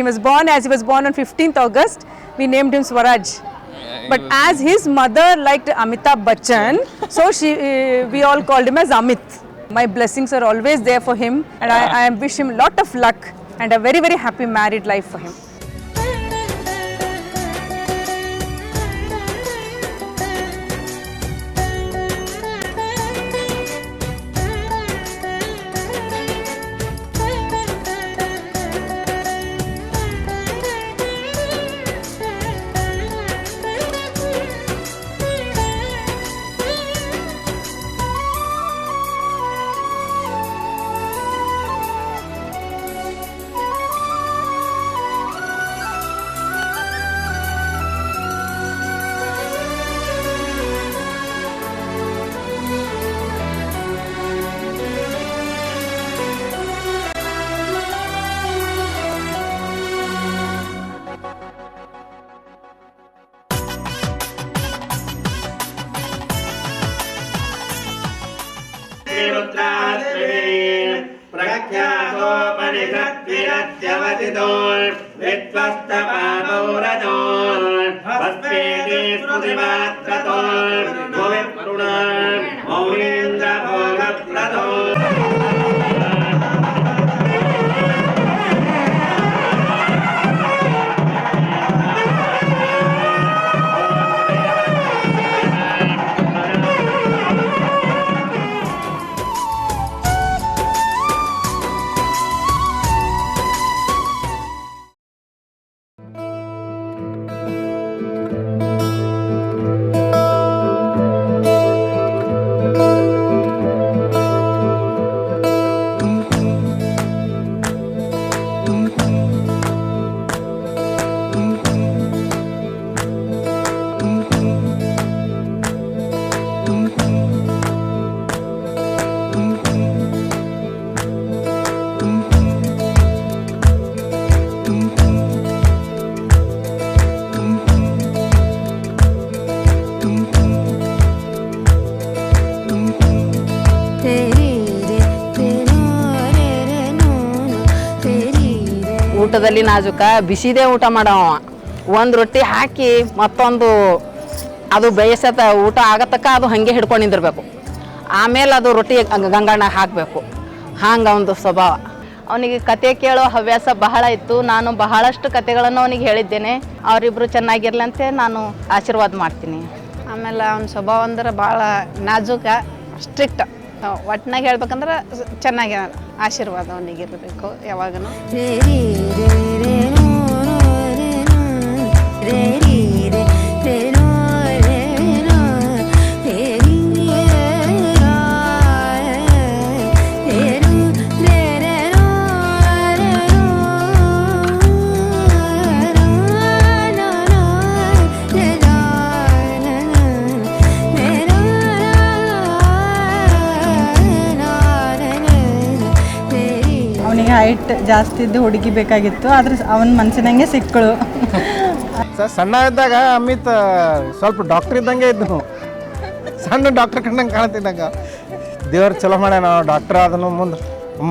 he was born, as he was born on 15th August, we named him Swaraj. But as his mother liked Amitabh Bachchan, so we all called him as Amit. My blessings are always there for him, and I wish him a lot of luck and a very, very happy married life for him. प्रख्यातोपनिषद्विरत्यवतितोल् वित्वस्तपामौरजोल् भस्मेति स्मृतिमात्रतोल् भुविप्रुणाम् मौलीन्द्रभोगप्रदोल् ಊಟದಲ್ಲಿ ನಾಜುಕ ಬಿಸಿದೇ ಊಟ ಮಾಡವ ಒಂದು ರೊಟ್ಟಿ ಹಾಕಿ ಮತ್ತೊಂದು ಅದು ಬೇಯಿಸತ ಊಟ ಆಗತಕ್ಕ ಅದು ಹಾಗೆ ಹಿಡ್ಕೊಂಡು ನಿಂದಿರಬೇಕು. ಆಮೇಲೆ ಅದು ರೊಟ್ಟಿ ಗಂಗಾಣ ಹಾಕಬೇಕು. ಹಂಗೆ ಒಂದು ಸ್ವಭಾವ. ಅವನಿಗೆ ಕತೆ ಕೇಳೋ ಹವ್ಯಾಸ ಬಹಳ ಇತ್ತು. ನಾನು ಬಹಳಷ್ಟು ಕತೆಗಳನ್ನು ಅವನಿಗೆ ಹೇಳಿದ್ದೇನೆ. ಅವರಿಬ್ಬರು ಚೆನ್ನಾಗಿರ್ಲಂತೆ ನಾನು ಆಶೀರ್ವಾದ ಮಾಡ್ತೀನಿ. ಆಮೇಲೆ ಅವನ ಸ್ವಭಾವ ಅಂದ್ರೆ ಭಾಳ ನಾಜೂಕ, ಸ್ಟ್ರಿಕ್ಟ್. ಒಟ್ಟಿನಾಗ ಹೇಳ್ಬೇಕಂದ್ರೆ ಚೆನ್ನಾಗಿ ಆಶೀರ್ವಾದ ಅವನಿಗೆ ಇರಬೇಕು ಯಾವಾಗಲೂ. ಹೈಟ್ ಜಾಸ್ತಿ ಇದ್ದು ಹುಡುಗಿ ಬೇಕಾಗಿತ್ತು, ಆದ್ರೆ ಅವನ ಮನಸ್ಸಿನಂಗೆ ಸಿಕ್ಕಳು. ಸರ್ ಸಣ್ಣ ಇದ್ದಾಗ ಅಮಿತ್ ಸ್ವಲ್ಪ ಡಾಕ್ಟರ್ ಇದ್ದಂಗೆ ಇದ್ದನು, ಸಣ್ಣ ಡಾಕ್ಟರ್ ಕಂಡಂಗೆ ಕಾಣ್ತಿದ್ದಾಗ. ದೇವ್ರು ಚಲೋ ಮಾಡ್ಯಾನ, ಡಾಕ್ಟರ್ ಆದನು. ಮುಂದೆ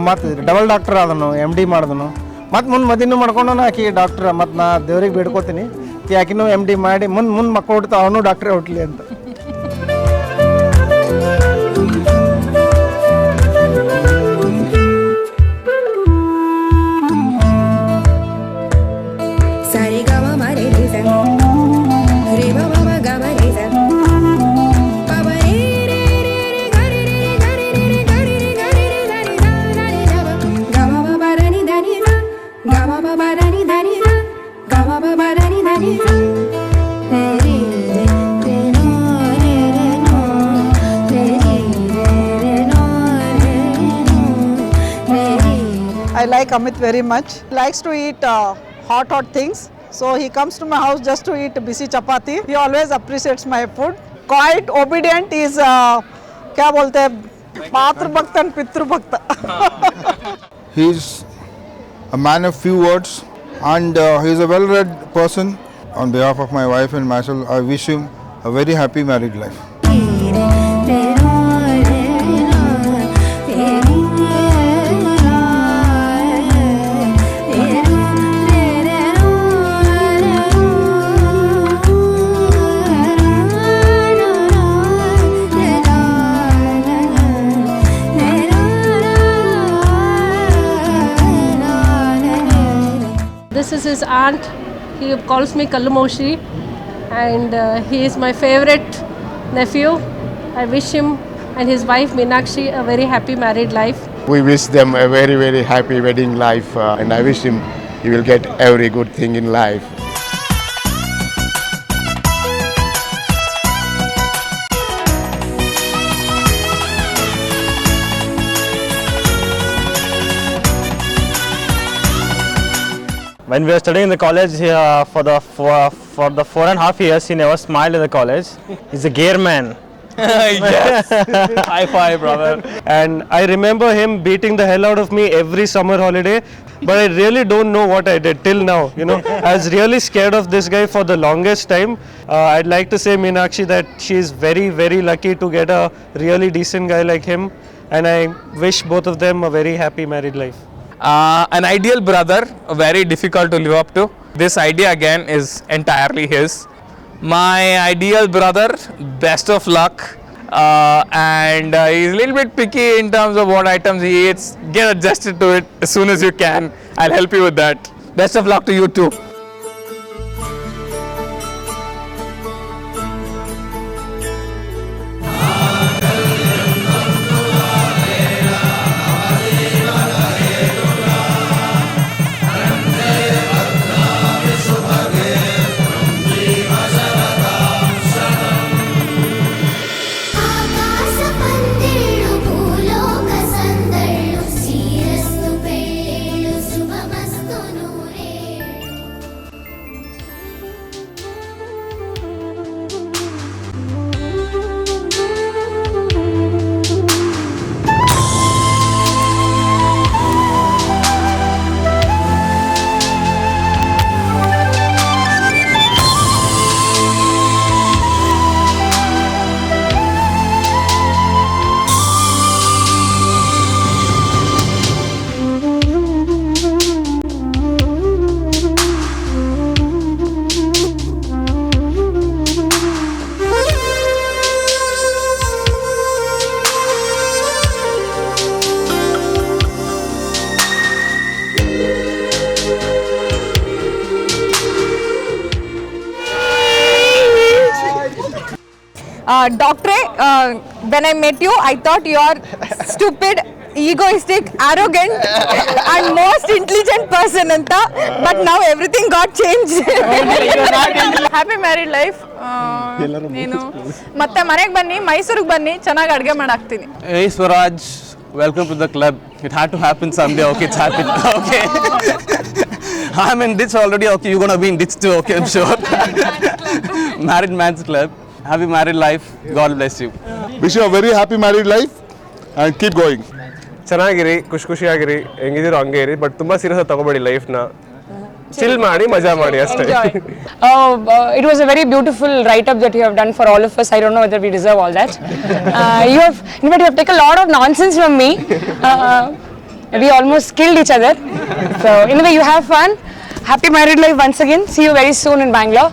ಮತ್ತು ಡಬಲ್ ಡಾಕ್ಟರ್ ಆದನು, MD ಮಾಡಿದನು. ಮತ್ತು ಮುಂದೆ ಮದಿನೂ ಮಾಡ್ಕೊಂಡು ಆಕಿ ಡಾಕ್ಟ್ರ್. ಮತ್ತು ನಾ ದೇವ್ರಿಗೆ ಬೇಡ್ಕೋತೀನಿ ಆಕಿನೂ MD ಮಾಡಿ ಮುಂದೆ ಮಕ್ಕಳು ಹುಡ್ತಾವ, ಅವನು ಡಾಕ್ಟ್ರೇ ಹುಟ್ಲಿ ಅಂತ. I like Amit very much. He likes to eat hot things. So he comes to my house just to eat bisi chapati. He always appreciates my food. Quite obedient. Is क्या बोलते हैं, पात्र भक्त and पितृ भक्त. He is a man of few words and he is a well-read person. On behalf of my wife and myself, I wish him a very happy married life. his aunt. He calls me Kallumoshi, and he is my favorite nephew. I wish him and his wife Meenakshi a very happy married life. We wish them a very, very happy wedding life, and I wish him he will get every good thing in life. When we were studying in the college for the 4.5 years, he never smiled in the college. He's a gear man. Yes. High five, brother. And I remember him beating the hell out of me every summer holiday. But I really don't know what I did till now. You know, I was really scared of this guy for the longest time. I'd like to say Meenakshi that she's very, very lucky to get a really decent guy like him. And I wish both of them a very happy married life. An ideal brother, very difficult to live up to. This idea again is entirely his. My ideal brother, best of luck, and he's a little bit picky in terms of what items he eats. Get adjusted to it as soon as you can. I'll help you with that. Best of luck to you too. Doctor, when I met you, I thought you are stupid, egoistic, arrogant, and most intelligent person anta. But now everything got changed. Happy married life. ನೀನು ಮತ್ತೆ ಮನೆಗೆ ಬನ್ನಿ, ಮೈಸೂರಿಗೆ ಬನ್ನಿ, ಚೆನ್ನಾಗಿ ಅಡುಗೆ ಮಾಡಾಕ್ತೀನಿ. Hey Swaraj, welcome to the club. It had to happen someday. Okay, it's happened. Okay. I'm in ditch already. Okay, you're gonna be in ditch too. Okay, I'm sure. Married man's club. Happy married life. God bless you. Wish you a very happy married life and keep going. ಚೆನ್ನಾಗಿರಿ, ಖುಷಿಯಾಗಿರಿ, ಹೆಂಗಿದಿರೋ ಹಂಗೆ ಇರಿ. But ತುಂಬಾ serious ಆಗಿ ತಗೋಬೇಡಿ ಲೈಫ್ನ. Chill ಮಾಡಿ, ಮಜಾ ಮಾಡಿ ಅಷ್ಟೇ. It was a very beautiful write-up that you have done for all of us. I don't know whether we deserve all that. You have taken a lot of nonsense from me. We almost killed each other. So anyway, you have fun. Happy married life once again. See you very soon in Bangalore.